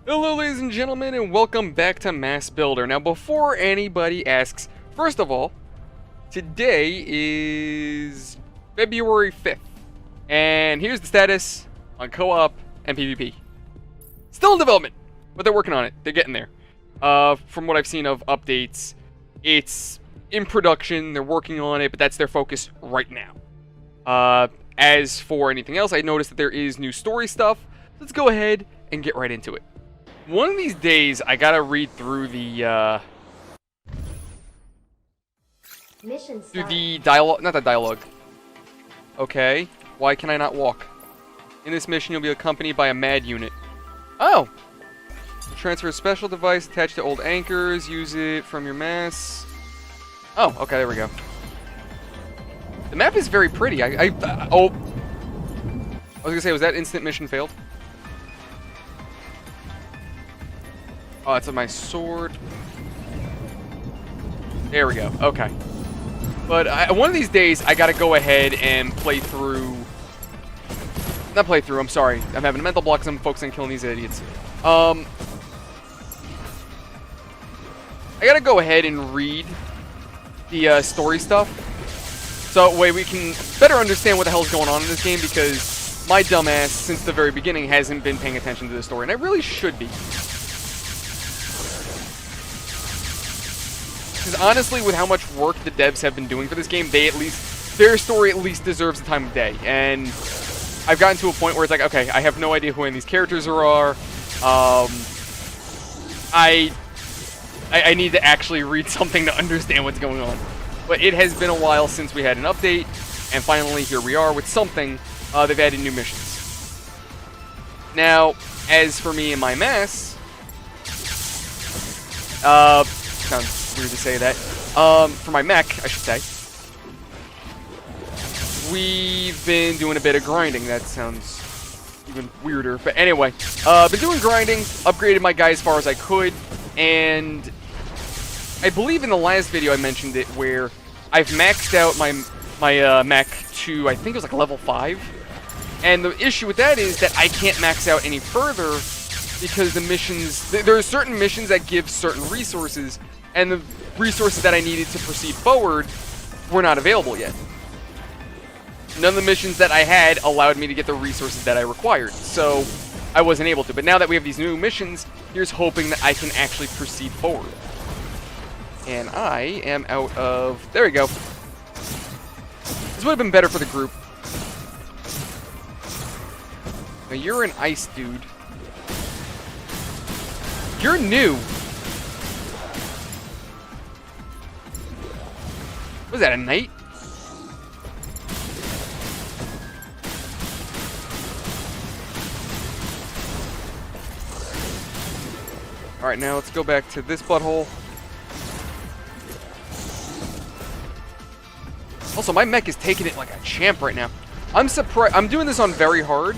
Hello ladies and gentlemen, and welcome back to M.A.S.S Builder. Now before anybody asks, first of all, today is February 5th, and here's the status on co-op and PvP. Still in development, but they're working on it. They're getting there. From what I've seen of updates, it's in production, they're working on it, but that's their focus right now. As for anything else, I noticed that there is new story stuff. Let's go ahead and get right into it. One of these days, I gotta read through the, dialogue, not the dialogue. Okay, why can I not walk? In this mission, you'll be accompanied by a MAD unit. Oh! Transfer a special device attached to old anchors, use it from your M.A.S.S. Oh, okay, there we go. The map is very pretty. Oh. I was gonna say, was that instant mission failed? Oh, it's on my sword. There we go. Okay. But one of these days, I gotta go ahead and play through... Not play through, I'm sorry. I'm having a mental block because I'm focusing on killing these idiots. I gotta go ahead and read the story stuff. So that way we can better understand what the hell's going on in this game, because my dumbass, since the very beginning, hasn't been paying attention to the story, and I really should be. Because honestly, with how much work the devs have been doing for this game, their story at least deserves the time of day. And I've gotten to a point where it's like, okay, I have no idea who any of these characters are. I need to actually read something to understand what's going on. But it has been a while since we had an update, and finally here we are with something. They've added new missions. Now, as for me and my M.A.S.S, sounds weird to say that. For my mech, I should say, we've been doing a bit of grinding. That sounds even weirder. But anyway, been doing grinding, upgraded my guy as far as I could, and I believe in the last video I mentioned it, where I've maxed out my mech to, I think it was like level 5. And the issue with that is that I can't max out any further because the missions, there are certain missions that give certain resources, and the resources that I needed to proceed forward were not available yet. None of the missions that I had allowed me to get the resources that I required, so I wasn't able to. But now that we have these new missions, here's hoping that I can actually proceed forward. And I am out of... There we go. This would have been better for the group. Now, you're an ice dude. You're new. Was that a knight? Alright, now let's go back to this butthole. Also, my mech is taking it like a champ right now. I'm surprised. I'm doing this on very hard,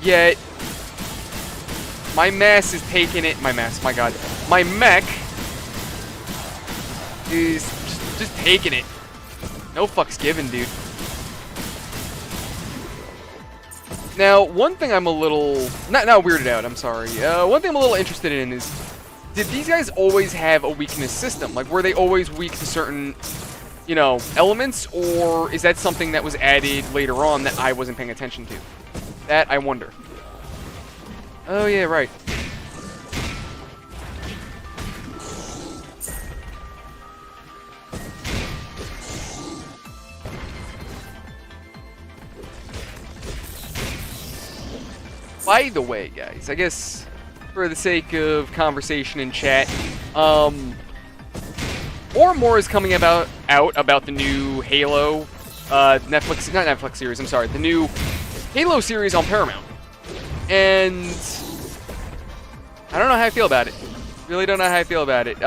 yet my M.A.S.S is taking it. My M.A.S S, my god. My mech is just taking it. No fucks given, dude. Now, one thing I'm a little... Not weirded out, I'm sorry. One thing I'm a little interested in is, did these guys always have a weakness system? Like, were they always weak to certain, you know, elements? Or is that something that was added later on that I wasn't paying attention to? That, I wonder. Oh, yeah, right. By the way, guys, I guess for the sake of conversation and chat, more and more is coming out about the new Halo not Netflix series, I'm sorry, the new Halo series on Paramount. And I don't know how I feel about it. Really don't know how I feel about it.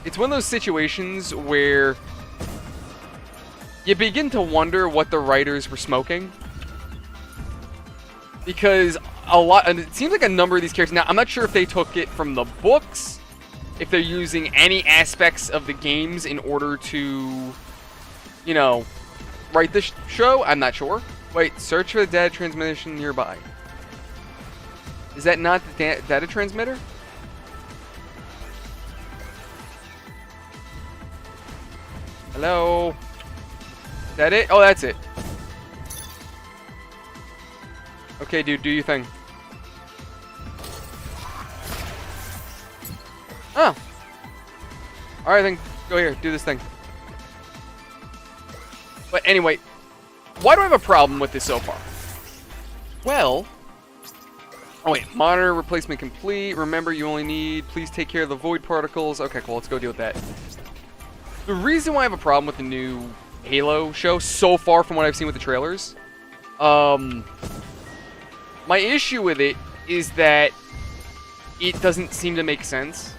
It's one of those situations where you begin to wonder what the writers were smoking. Because and it seems like a number of these characters, now I'm not sure if they took it from the books, if they're using any aspects of the games in order to, you know, write this show, I'm not sure. Wait, search for the data transmission nearby. Is that not the data transmitter? Hello? Is that it? Oh, that's it. Okay, dude, do your thing. Oh. Alright, then go here, do this thing. But anyway, why do I have a problem with this so far? Well... Oh wait, monitor replacement complete. Remember, you only need... Please take care of the void particles. Okay, cool, let's go deal with that. The reason why I have a problem with the new Halo show, so far from what I've seen with the trailers... my issue with it is that it doesn't seem to make sense.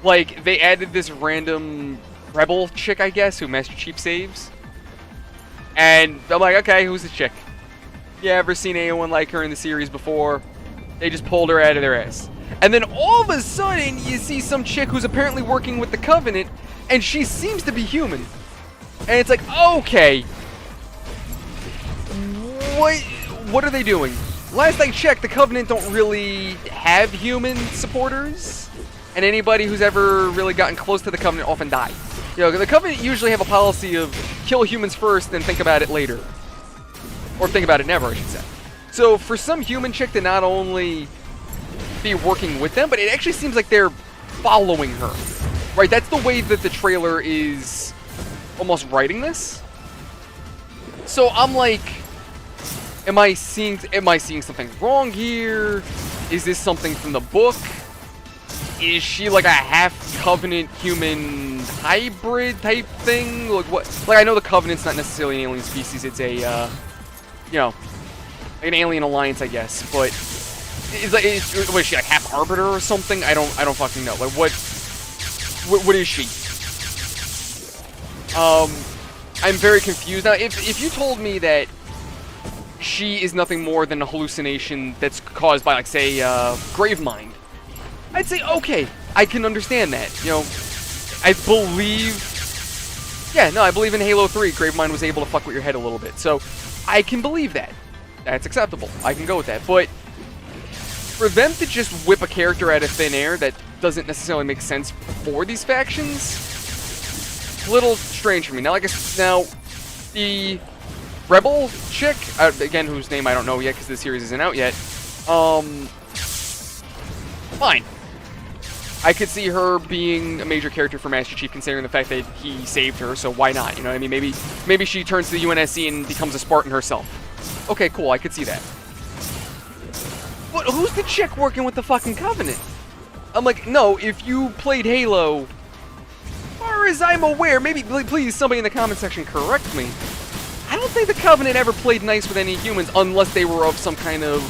Like, they added this random rebel chick, I guess, who Master Chief saves. And I'm like, okay, who's the chick? You ever seen anyone like her in the series before? They just pulled her out of their ass. And then all of a sudden, you see some chick who's apparently working with the Covenant, and she seems to be human. And it's like, okay. What are they doing? Last I checked, the Covenant don't really have human supporters. And anybody who's ever really gotten close to the Covenant often die. You know, the Covenant usually have a policy of kill humans first, then think about it later. Or think about it never, I should say. So for some human chick to not only be working with them, but it actually seems like they're following her. Right, that's the way that the trailer is almost writing this. So I'm like, am I seeing something wrong here? Is this something from the book? Is she like a half-Covenant human hybrid type thing? Like what? Like I know the Covenant's not necessarily an alien species; it's a, you know, an alien alliance, I guess. But what is she, like half arbiter or something? I don't fucking know. Like what is she? I'm very confused now. If you told me that she is nothing more than a hallucination that's caused by, like, say, Gravemind, I'd say, okay, I can understand that. You know, I believe in Halo 3, Gravemind was able to fuck with your head a little bit. So, I can believe that. That's acceptable. I can go with that. But, for them to just whip a character out of thin air that doesn't necessarily make sense for these factions, a little strange for me. Now, now, the Rebel chick, again, whose name I don't know yet because the series isn't out yet, fine. I could see her being a major character for Master Chief, considering the fact that he saved her, so why not? You know what I mean? Maybe she turns to the UNSC and becomes a Spartan herself. Okay, cool, I could see that. But who's the chick working with the fucking Covenant? I'm like, no, if you played Halo, as far as I'm aware, maybe, please, somebody in the comment section correct me, I don't think the Covenant ever played nice with any humans unless they were of some kind of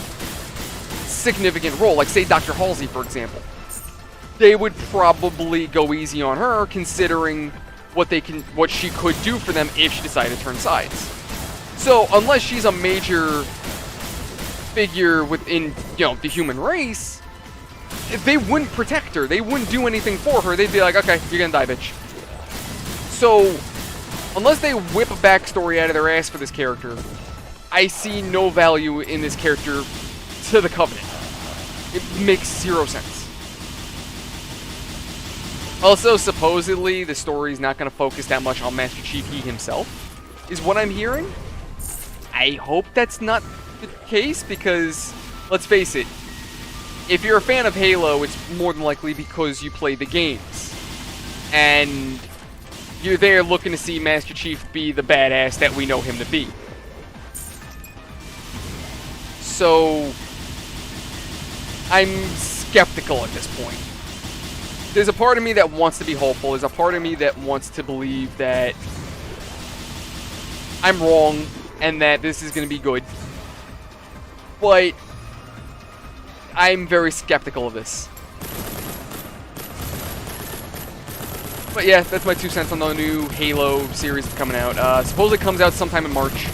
significant role, like say Dr. Halsey, for example. They would probably go easy on her, considering what she could do for them if she decided to turn sides. So unless she's a major figure within, you know, the human race, they wouldn't protect her. They wouldn't do anything for her. They'd be like, okay, you're gonna die, bitch. So unless they whip a backstory out of their ass for this character, I see no value in this character to the Covenant. It makes zero sense. Also, supposedly, the story's not going to focus that much on Master Chief himself, is what I'm hearing. I hope that's not the case, because, let's face it, if you're a fan of Halo, it's more than likely because you play the games. And you're there looking to see Master Chief be the badass that we know him to be. So, I'm skeptical at this point. There's a part of me that wants to be hopeful. There's a part of me that wants to believe that I'm wrong and that this is going to be good. But I'm very skeptical of this. But yeah, that's my 2 cents on the new Halo series that's coming out. Supposedly comes out sometime in March.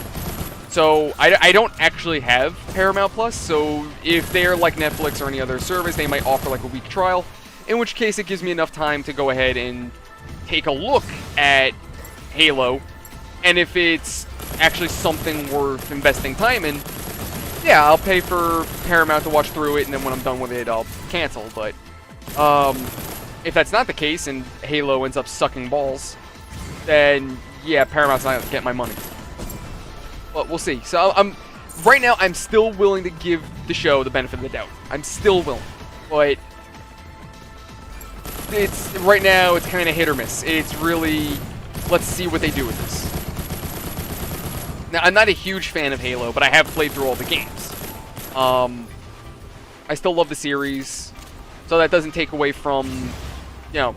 So, I don't actually have Paramount Plus, so if they're like Netflix or any other service, they might offer like a week trial, in which case it gives me enough time to go ahead and take a look at Halo, and if it's actually something worth investing time in, yeah, I'll pay for Paramount to watch through it, and then when I'm done with it, I'll cancel. But if that's not the case, and Halo ends up sucking balls, then yeah, Paramount's not gonna get my money. But we'll see. So right now, I'm still willing to give the show the benefit of the doubt. I'm still willing, but it's right now it's kind of hit or miss. It's really, let's see what they do with this. Now, I'm not a huge fan of Halo, but I have played through all the games. I still love the series, so that doesn't take away from, you know,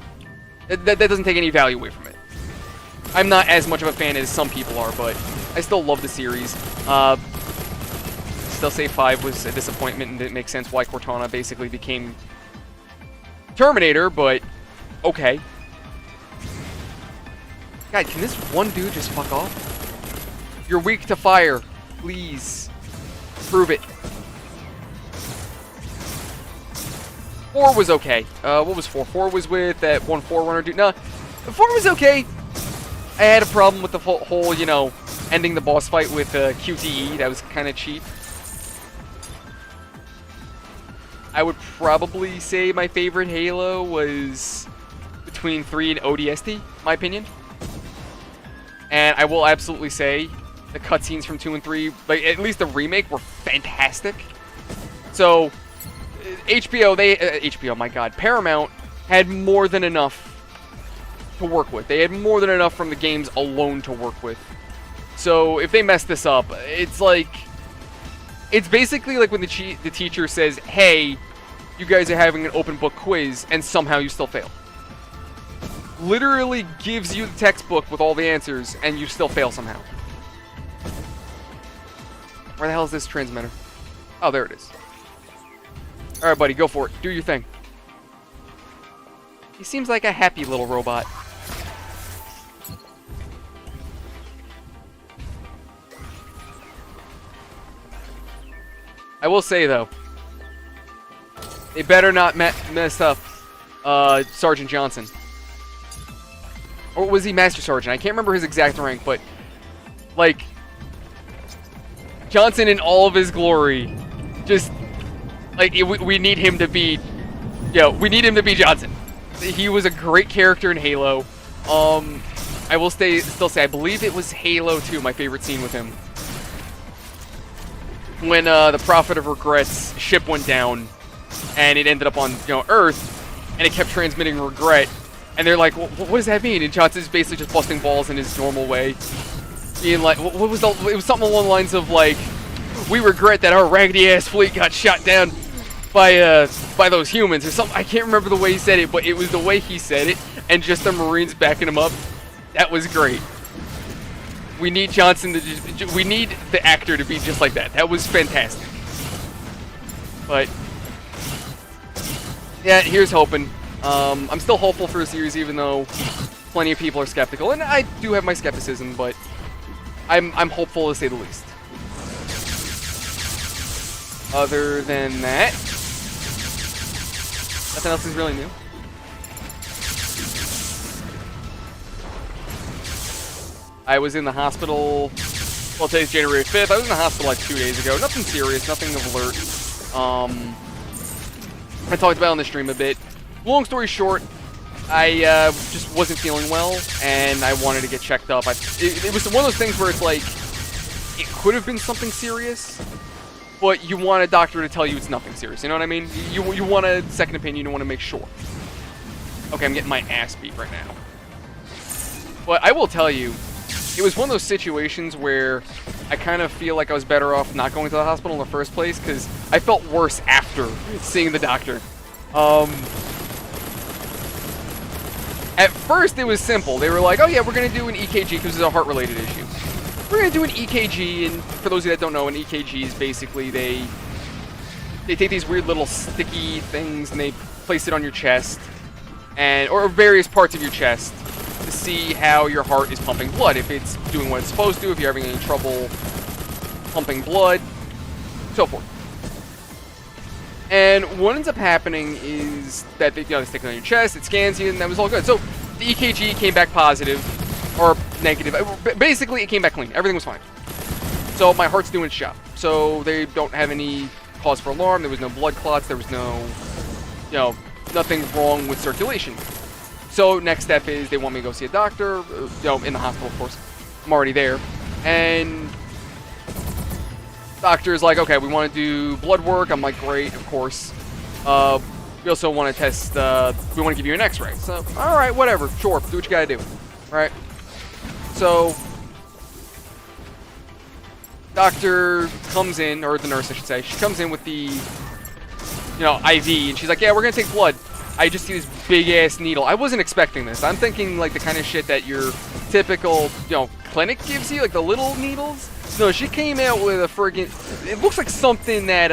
that doesn't take any value away from it. I'm not as much of a fan as some people are, but I still love the series. Still say 5 was a disappointment, and didn't make sense why Cortana basically became Terminator, but okay. God, can this one dude just fuck off? You're weak to fire. Please. Prove it. 4 was okay. What was 4? 4 was with that one Forerunner dude. No, 4 was okay. I had a problem with the whole, you know, ending the boss fight with QTE. That was kind of cheap. I would probably say my favorite Halo was between 3 and ODST, in my opinion. And I will absolutely say the cutscenes from 2 and 3, like at least the remake, were fantastic. So HBO, my God, Paramount had more than enough to work with. They had more than enough from the games alone to work with. So if they mess this up, it's like, it's basically like when the teacher says, hey, you guys are having an open book quiz, and somehow you still fail. Literally gives you the textbook with all the answers, and you still fail somehow. Where the hell is this transmitter? Oh, there it is. Alright, buddy, go for it. Do your thing. He seems like a happy little robot. I will say, though, they better not mess up Sergeant Johnson. Or was he Master Sergeant? I can't remember his exact rank, but, like, Johnson in all of his glory, just, like, we need him to be, we need him to be Johnson. He was a great character in Halo. I will still say, I believe it was Halo 2, my favorite scene with him. When the Prophet of Regret's ship went down, and it ended up on, Earth, and it kept transmitting regret, and they're like, what does that mean? And Johnson's basically just busting balls in his normal way. Being like, it was something along the lines of like, we regret that our raggedy-ass fleet got shot down by those humans, or something. I can't remember the way he said it, but it was the way he said it, and just the Marines backing him up. That was great. We need Johnson to we need the actor to be just like that. That was fantastic. But yeah, here's hoping. I'm still hopeful for a series, even though plenty of people are skeptical, and I do have my skepticism, but I'm hopeful to say the least. Other than that, nothing else is really new. I was in the hospital, well, today's January 5th. I was in the hospital like 2 days ago. Nothing serious, nothing of alert. I talked about it on the stream a bit. Long story short, I just wasn't feeling well, and I wanted to get checked up. It was one of those things where it's like, it could have been something serious, but you want a doctor to tell you it's nothing serious. You know what I mean? You want a second opinion. You want to make sure. Okay, I'm getting my ass beat right now. But I will tell you, it was one of those situations where I kind of feel like I was better off not going to the hospital in the first place, because I felt worse after seeing the doctor. At first, it was simple. They were like, oh yeah, we're going to do an EKG because it's a heart-related issue. We're going to do an EKG, and for those of you that don't know, an EKG is basically they take these weird little sticky things and they place it on your chest, or various parts of your chest, to see how your heart is pumping blood, if it's doing what it's supposed to, if you're having any trouble pumping blood, so forth. And what ends up happening is that they stick it on your chest, it scans you, and that was all good. So the EKG came back positive, or negative. Basically, it came back clean. Everything was fine. So my heart's doing its job. so they don't have any cause for alarm. There was no blood clots. There was no, nothing wrong with circulation. So next step is they want me to go see a doctor, in the hospital, of course. I'm already there. And doctor's like, okay, we want to do blood work. I'm like, great, of course. We also want to test, we want to give you an x-ray. So, all right, whatever, sure, do what you gotta do. All right. So, doctor comes in, or the nurse, I should say. She comes in with the, IV, and she's like, yeah, we're gonna take blood. I just see this big-ass needle. I wasn't expecting this. I'm thinking, like, the kind of shit that your typical, clinic gives you, like the little needles. No, she came out with a friggin', it looks like something that,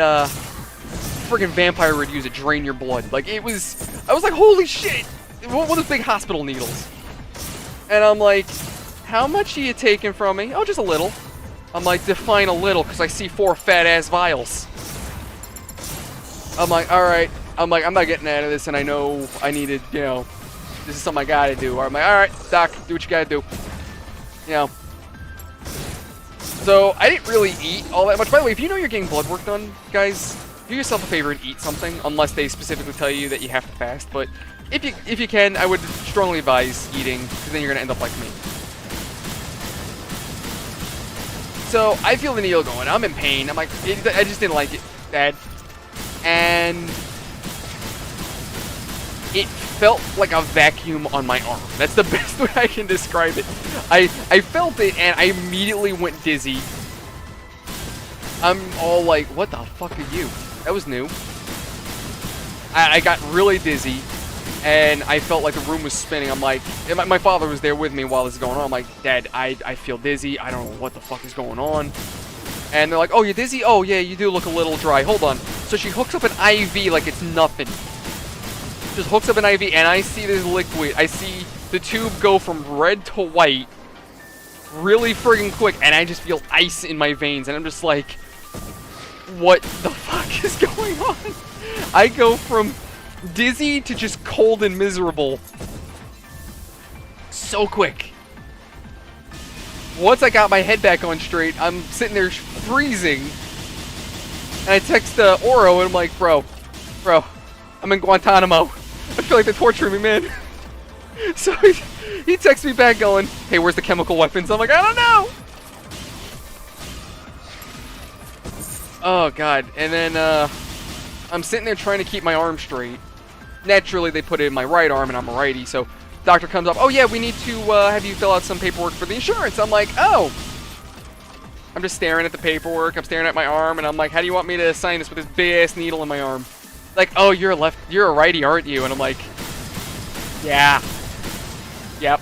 friggin' vampire would use to drain your blood. Like, I was like, holy shit! One of those big hospital needles. And I'm like, how much are you taking from me? Oh, just a little. I'm like, define a little, because I see 4 fat-ass vials. I'm like, alright. I'm like, I'm not getting out of this, and I know I needed, this is something I gotta do. I'm like, alright, doc, do what you gotta do. So, I didn't really eat all that much. By the way, if you know you're getting blood work done, guys, do yourself a favor and eat something, unless they specifically tell you that you have to fast. But if you can, I would strongly advise eating, because then you're gonna end up like me. So, I feel the needle going. I'm in pain. I'm like, I just didn't like it, Dad. And it felt like a vacuum on my arm. That's the best way I can describe it. I felt it, and I immediately went dizzy. I'm all like, what the fuck are you? That was new. I got really dizzy, and I felt like the room was spinning. I'm like, my father was there with me while this was going on. I'm like, Dad, I feel dizzy. I don't know what the fuck is going on. And they're like, oh, you're dizzy? Oh, yeah, you do look a little dry. Hold on. So she hooks up an IV like it's nothing. Just hooks up an IV, and I see this liquid. I see the tube go from red to white really friggin' quick, and I just feel ice in my veins, and I'm just like, what the fuck is going on? I go from dizzy to just cold and miserable so quick. Once I got my head back on straight, I'm sitting there freezing, and I text Oro, and I'm like, bro, I'm in Guantanamo. I feel like they're torturing me, man. So he texts me back going, hey, where's the chemical weapons? I'm like, I don't know. Oh, God. And then I'm sitting there trying to keep my arm straight. Naturally, they put it in my right arm, and I'm a righty. So doctor comes up, oh, yeah, we need to have you fill out some paperwork for the insurance. I'm like, oh. I'm just staring at the paperwork. I'm staring at my arm, and I'm like, how do you want me to sign this with this big-ass needle in my arm? Like, oh, you're a righty, aren't you? And I'm like, yeah. Yep.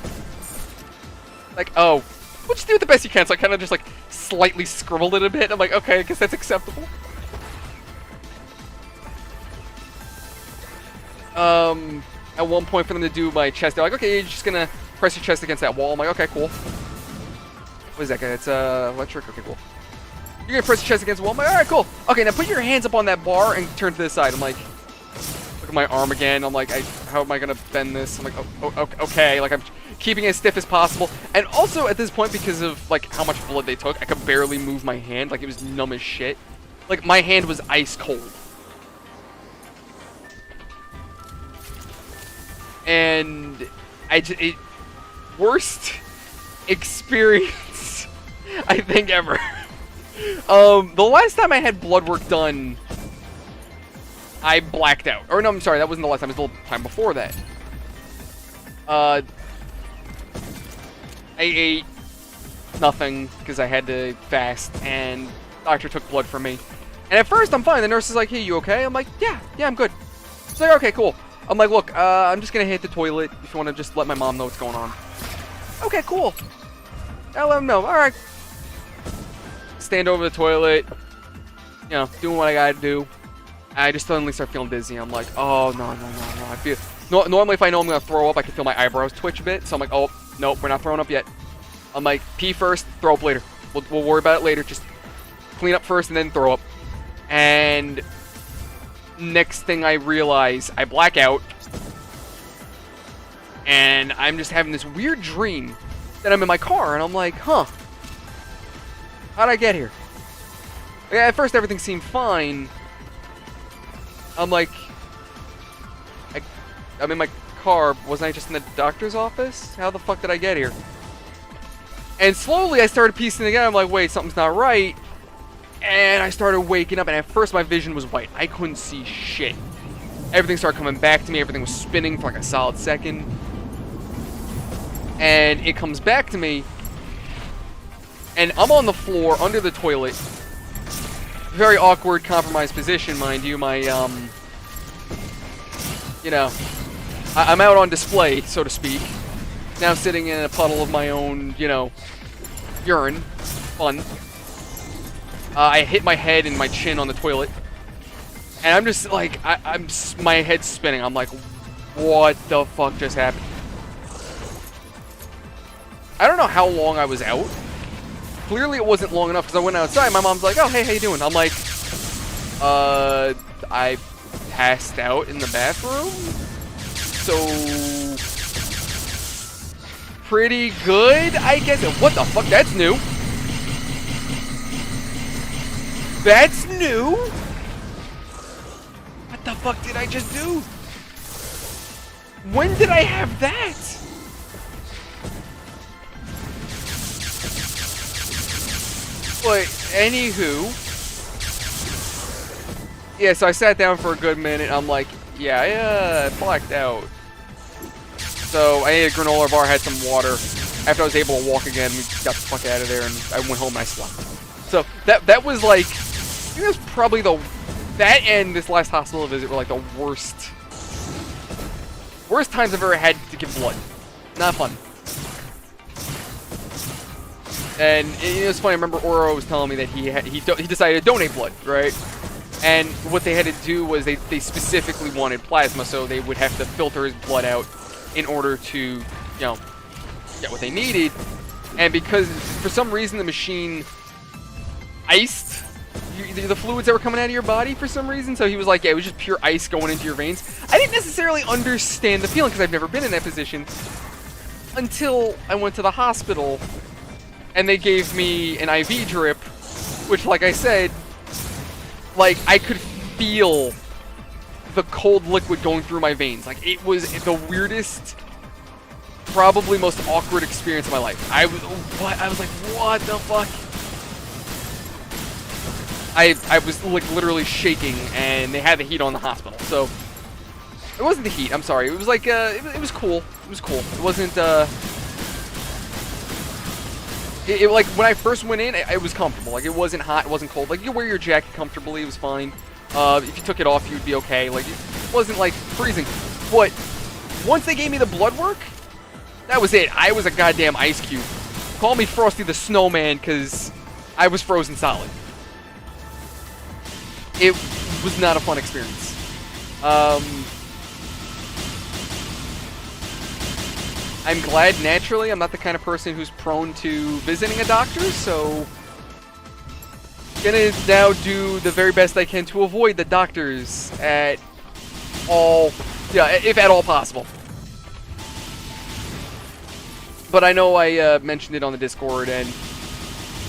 Like, oh, we'll just do it the best you can. So I kind of just, like, slightly scribbled it a bit. I'm like, okay, I guess that's acceptable. At one point for them to do my chest, they're like, okay, you're just gonna press your chest against that wall. I'm like, okay, cool. What is that guy? It's, electric? Okay, cool. You're gonna press your chest against the wall. I'm like, alright, cool. Okay, now put your hands up on that bar and turn to the side. I'm like, look at my arm again. I'm like, how am I gonna bend this? I'm like, oh, okay. Like, I'm keeping it as stiff as possible. And also, at this point, because of, like, how much blood they took, I could barely move my hand. Like, it was numb as shit. Like, my hand was ice cold. And worst experience, I think, ever. The last time I had blood work done, I blacked out. Or no, I'm sorry, that wasn't the last time. It was the time before that. I ate nothing because I had to fast, and doctor took blood from me. And at first, I'm fine. The nurse is like, hey, you okay? I'm like, yeah, I'm good. It's like, okay, cool. I'm like, look, I'm just gonna hit the toilet if you want to just let my mom know what's going on. Okay, cool. I'll let him know. All right. Stand over the toilet, doing what I gotta do. I just suddenly start feeling dizzy. I'm like, oh, no. I feel normally if I know I'm gonna throw up, I can feel my eyebrows twitch a bit. So I'm like, oh, nope, we're not throwing up yet. I'm like, pee first, throw up later. We'll worry about it later. Just clean up first and then throw up. And next thing I realize, I black out. And I'm just having this weird dream that I'm in my car. And I'm like, huh. How'd I get here? Yeah, at first everything seemed fine. I'm like, I'm in my car. Wasn't I just in the doctor's office? How the fuck did I get here? And slowly I started piecing it together. I'm like, wait, something's not right. And I started waking up, and at first my vision was white. I couldn't see shit. Everything started coming back to me. Everything was spinning for like a solid second. And it comes back to me. And I'm on the floor under the toilet. Very awkward, compromised position, mind you. My, you know, I'm out on display, so to speak. Now sitting in a puddle of my own, you know, urine. Fun. I hit my head and my chin on the toilet. And I'm just like, my head's spinning. I'm like, what the fuck just happened? I don't know how long I was out. Clearly it wasn't long enough because I went outside. My mom's like, oh, hey, how you doing? I'm like, I passed out in the bathroom. So, pretty good, I guess. What the fuck? That's new. That's new? What the fuck did I just do? When did I have that? But, anywho. Yeah, so I sat down for a good minute. I'm like, yeah, I blacked out. So, I ate a granola bar, had some water. After I was able to walk again, we got the fuck out of there, and I went home and I slept. So, that was like, I think that's probably that and this last hospital visit were like the worst times I've ever had to give blood. Not fun. And it was funny. I remember Oro was telling me that he decided to donate blood, right? And what they had to do was they specifically wanted plasma, so they would have to filter his blood out in order to, you know, get what they needed. And because for some reason the machine iced the fluids that were coming out of your body for some reason, so he was like, yeah, it was just pure ice going into your veins. I didn't necessarily understand the feeling because I've never been in that position until I went to the hospital and they gave me an IV drip, which, like I said, like, I could feel the cold liquid going through my veins. Like, it was the weirdest, probably most awkward experience of my life. I was like, what the fuck? I was like literally shaking, and they had the heat on the hospital. So it wasn't the heat. I'm sorry. It was like it was cool. It was cool. It wasn't it like when I first went in, it was comfortable. Like, it wasn't hot. It wasn't cold. Like, you could wear your jacket comfortably. It was fine. If you took it off, you'd be okay. Like, it wasn't like freezing. But once they gave me the blood work, that was it. I was a goddamn ice cube. Call me Frosty the Snowman, because I was frozen solid. It was not a fun experience. I'm glad, naturally, I'm not the kind of person who's prone to visiting a doctor, so gonna now do the very best I can to avoid the doctors at all, yeah, if at all possible. But I know I mentioned it on the Discord, and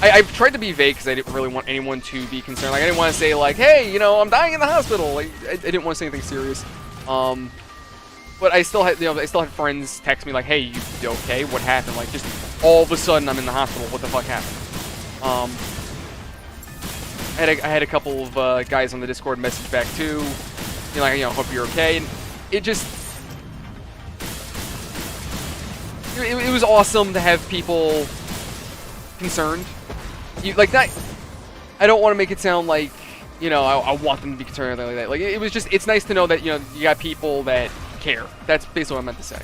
I've tried to be vague because I didn't really want anyone to be concerned. Like, I didn't want to say, like, hey, you know, I'm dying in the hospital. Like, I didn't want to say anything serious. But I still had, I still had friends text me like, hey, you okay? What happened? Like, just all of a sudden I'm in the hospital. What the fuck happened? I had a couple of guys on the Discord message back too. Like, hope you're okay. And it just, it was awesome to have people concerned. Like that. I don't want to make it sound like, I want them to be concerned or anything like that. Like, it was just, it's nice to know that, you got people that care. That's basically what I meant to say.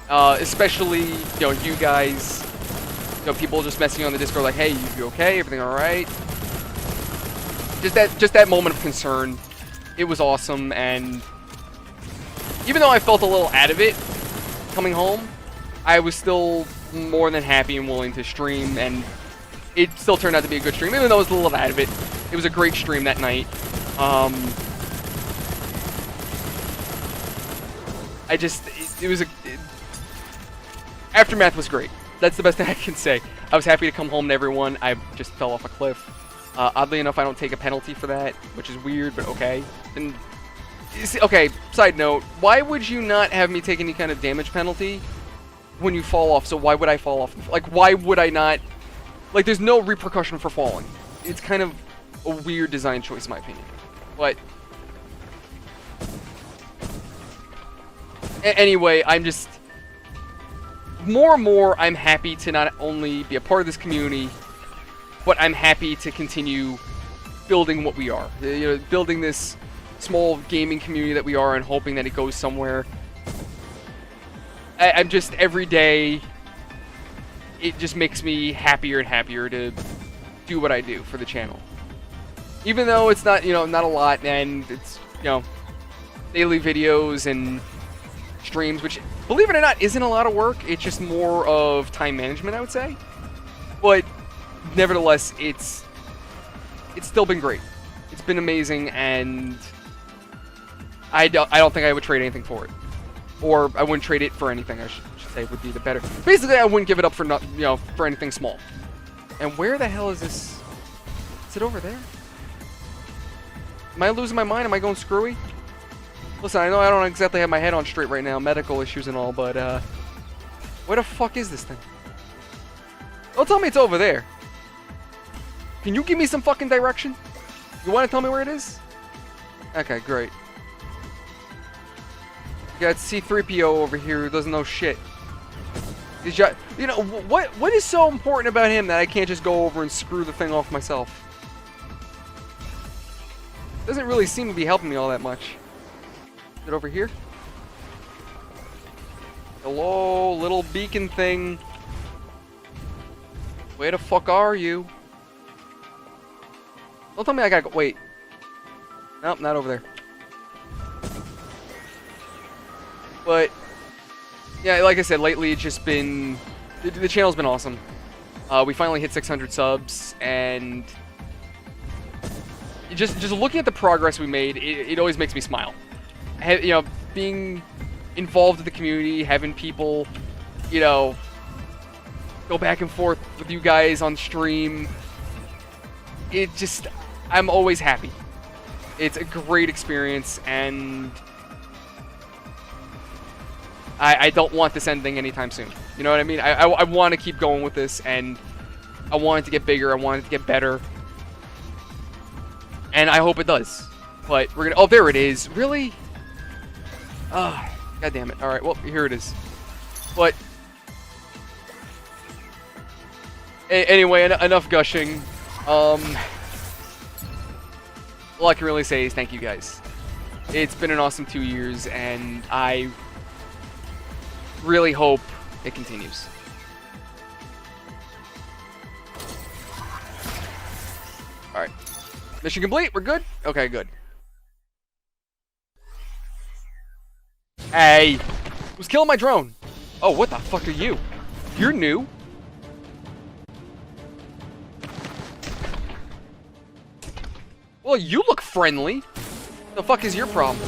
Especially, you guys, people just messaging on the Discord like, hey, you okay? Everything all right? Just that moment of concern. It was awesome, and even though I felt a little out of it coming home, I was still more than happy and willing to stream, and it still turned out to be a good stream, even though I was a little out of it. It was a great stream that night. Aftermath was great. That's the best thing I can say. I was happy to come home to everyone. I just fell off a cliff. Oddly enough, I don't take a penalty for that, which is weird, but okay. And okay, side note, why would you not have me take any kind of damage penalty when you fall off? So why would I fall off? Like, why would I not? Like, there's no repercussion for falling. It's kind of a weird design choice, in my opinion. But anyway, I'm just more and more, I'm happy to not only be a part of this community, but I'm happy to continue building what we are. You know, building this small gaming community that we are and hoping that it goes somewhere. I'm just, every day, it just makes me happier and happier to do what I do for the channel. Even though it's not, you know, not a lot, and it's, you know, daily videos and streams, which, believe it or not, isn't a lot of work. It's just more of time management, I would say. But nevertheless, it's still been great. It's been amazing, and I don't think I would trade anything for it, or I wouldn't trade it for anything. I should say would be the better. Basically, I wouldn't give it up for not, you know, for anything small. And where the hell is this? Is it over there? Am I losing my mind? Am I going screwy? Listen, I know I don't exactly have my head on straight right now, medical issues and all, but where the fuck is this thing? Don't tell me it's over there. Can you give me some fucking direction? You want to tell me where it is? Okay, great. You got C-3PO over here who doesn't know shit. You know, what is so important about him that I can't just go over and screw the thing off myself? Doesn't really seem to be helping me all that much. Is it over here? Hello, little beacon thing. Where the fuck are you? Don't tell me I gotta go. Wait. Nope, not over there. But yeah, like I said, lately it's just been the channel's been awesome. We finally hit 600 subs, and just looking at the progress we made, it always makes me smile. You know, being involved with the community, having people, you know, go back and forth with you guys on stream. It just, I'm always happy. It's a great experience, and I don't want this ending anytime soon. You know what I mean? I want to keep going with this, and I want it to get bigger. I want it to get better. And I hope it does. But we're gonna, oh, there it is. Really? Ah, oh, god damn it. Alright, well, here it is. But anyway, enough gushing. All I can really say is thank you guys. It's been an awesome 2 years, and I really hope it continues. Alright. Mission complete, we're good? Okay, good. Hey! Who's killing my drone? Oh, what the fuck are you? You're new? Well, you look friendly. The fuck is your problem?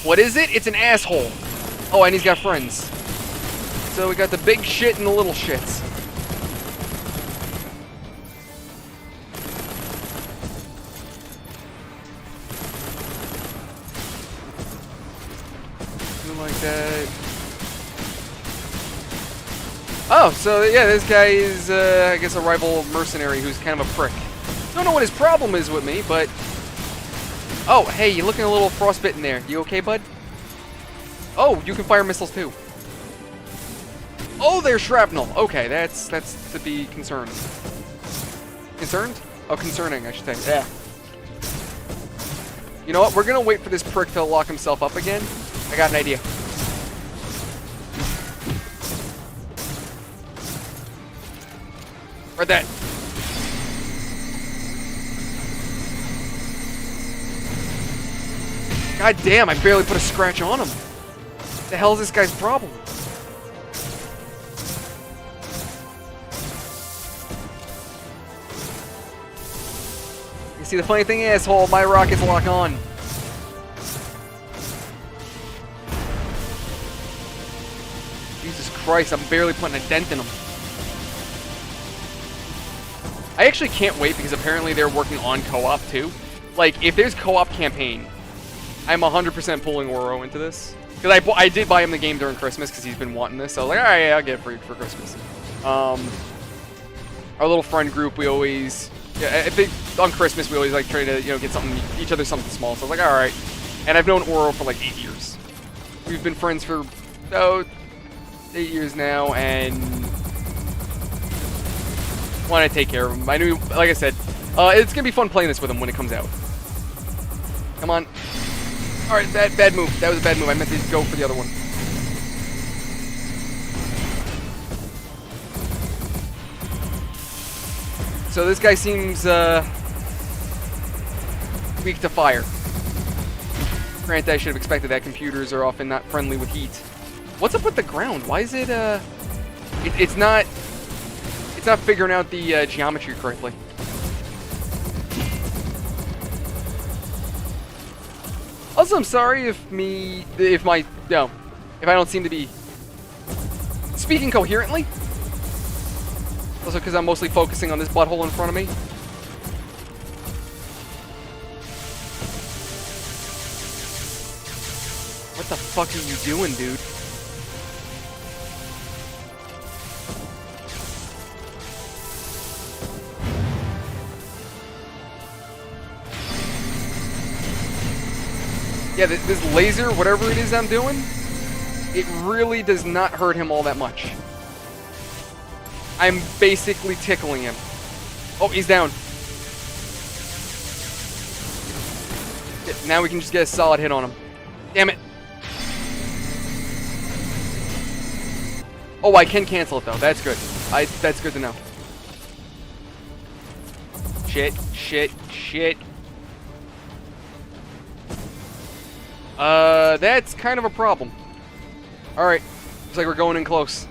What is it? It's an asshole. Oh, and he's got friends. So we got the big shit and the little shits. Something like that. Oh, so yeah, this guy is, I guess, a rival mercenary who's kind of a prick. Don't know what his problem is with me, but... Oh, hey, you're looking a little frostbitten there. You okay, bud? Oh, you can fire missiles too. Oh, they're shrapnel. Okay, that's to be concerned. Concerned? Oh, concerning, I should say. Yeah. You know what? We're gonna wait for this prick to lock himself up again. I got an idea. Right that. God damn, I barely put a scratch on him. What the hell is this guy's problem? You see, the funny thing, asshole, my rockets lock on. Jesus Christ, I'm barely putting a dent in him. I actually can't wait because apparently they're working on co-op too. Like, if there's co-op campaign, I'm 100% pulling Oro into this. Because I did buy him the game during Christmas because he's been wanting this. So I was like, alright, yeah, I'll get it for Christmas. Our little friend group, we always... Yeah, I think on Christmas we always like try to, get something, each other something small. So I was like, alright. And I've known Oro for like 8 years. We've been friends for, 8 years now, and... want to take care of him. I knew, like I said, it's going to be fun playing this with him when it comes out. Come on. Alright, bad move. That was a bad move. I meant to go for the other one. So this guy seems weak to fire. Granted, I should have expected that. Computers are often not friendly with heat. What's up with the ground? Why is it, it's not figuring out the geometry correctly. Also, I'm sorry if I don't seem to be speaking coherently. Also, because I'm mostly focusing on this butthole in front of me. What the fuck are you doing, dude? Yeah, this laser, whatever it is I'm doing, it really does not hurt him all that much. I'm basically tickling him. Oh, he's down. Now we can just get a solid hit on him. Damn it. Oh, I can cancel it though. That's good. That's good to know. Shit. That's kind of a problem. Alright. Looks like we're going in close.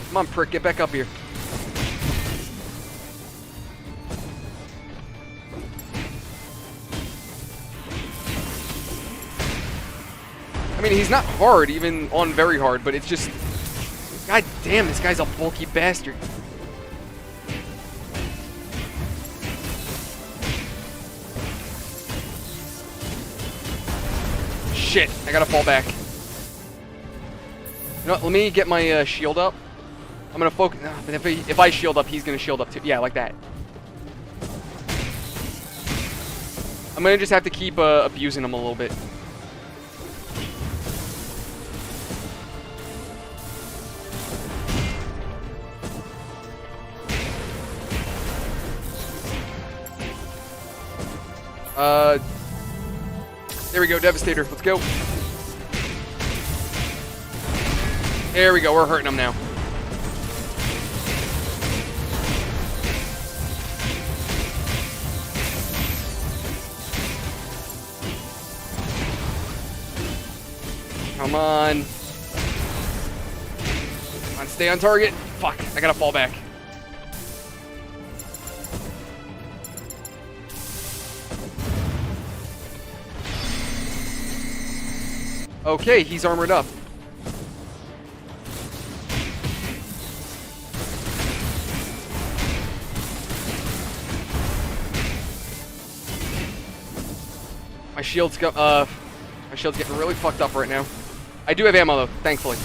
Come on, prick, get back up here. I mean, he's not hard, even on very hard, but it's just... God damn, this guy's a bulky bastard. Shit, I gotta fall back. You know what, let me get my shield up. I'm gonna focus. But if I shield up, he's gonna shield up too. Yeah, like that. I'm gonna just have to keep abusing him a little bit. There we go, Devastator. Let's go. There we go. We're hurting him now. Come on. Come on, stay on target. Fuck, I gotta fall back. Okay, he's armored up. My shield's getting really fucked up right now. I do have ammo though, thankfully.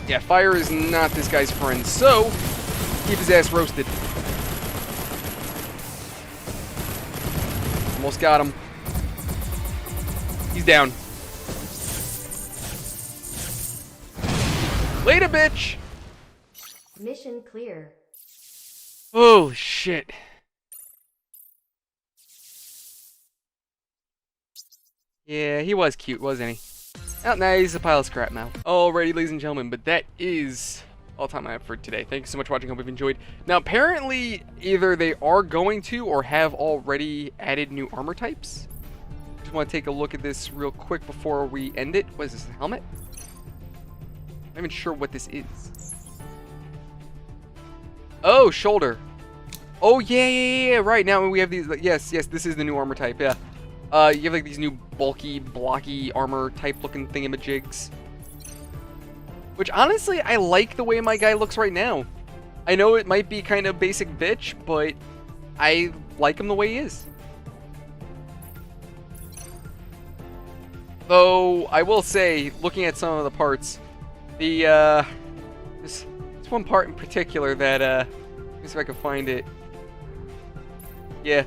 Yeah, fire is not this guy's friend, so keep his ass roasted. Almost got him. He's down. Later, bitch! Mission clear. Oh, shit. Yeah, he was cute, wasn't he? Oh, now he's a pile of scrap now. Alrighty, ladies and gentlemen, but that is all time I have for today. Thank you so much for watching. Hope you've enjoyed. Now, apparently, either they are going to or have already added new armor types. Just want to take a look at this real quick before we end it. What is this, a helmet? I'm not even sure what this is. Oh, shoulder. Oh, yeah, right. Now we have these. Yes, this is the new armor type, yeah. You have like these new bulky, blocky armor type looking thingamajigs. Which honestly, I like the way my guy looks right now. I know it might be kind of basic bitch, but I like him the way he is. Though, I will say, looking at some of the parts, this one part in particular that, let me see if I can find it. Yeah.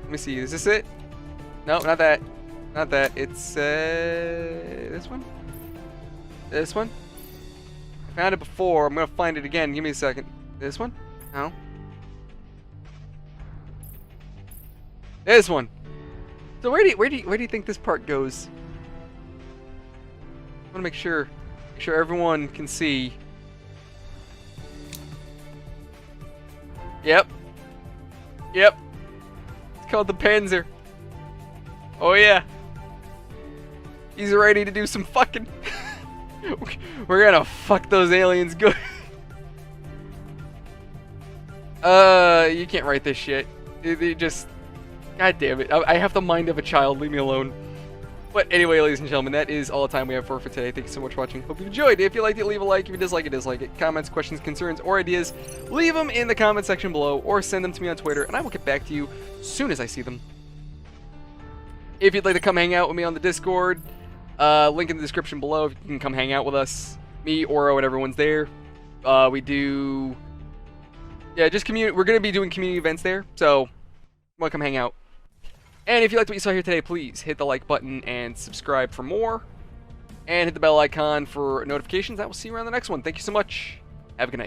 Let me see, is this it? No, not that. Not that. It's, this one? This one? I found it before. I'm gonna find it again. Give me a second. This one? No. This one. So where do you think this part goes? I want to make sure everyone can see. Yep. Yep. It's called the Panzer. Oh yeah. He's ready to do some fucking. We're gonna fuck those aliens good. You can't write this shit. It just. God damn it. I have the mind of a child. Leave me alone. But anyway, ladies and gentlemen, that is all the time we have for today. Thank you so much for watching. Hope you enjoyed. If you liked it, leave a like. If you dislike it, dislike it. Comments, questions, concerns, or ideas, leave them in the comment section below or send them to me on Twitter, and I will get back to you as soon as I see them. If you'd like to come hang out with me on the Discord, link in the description below. If you can come hang out with us. Me, Oro, and everyone's there. We do... Yeah, just community. We're going to be doing community events there, so want to come hang out. And if you liked what you saw here today, please hit the like button and subscribe for more. And hit the bell icon for notifications. I will see you around the next one. Thank you so much. Have a good night.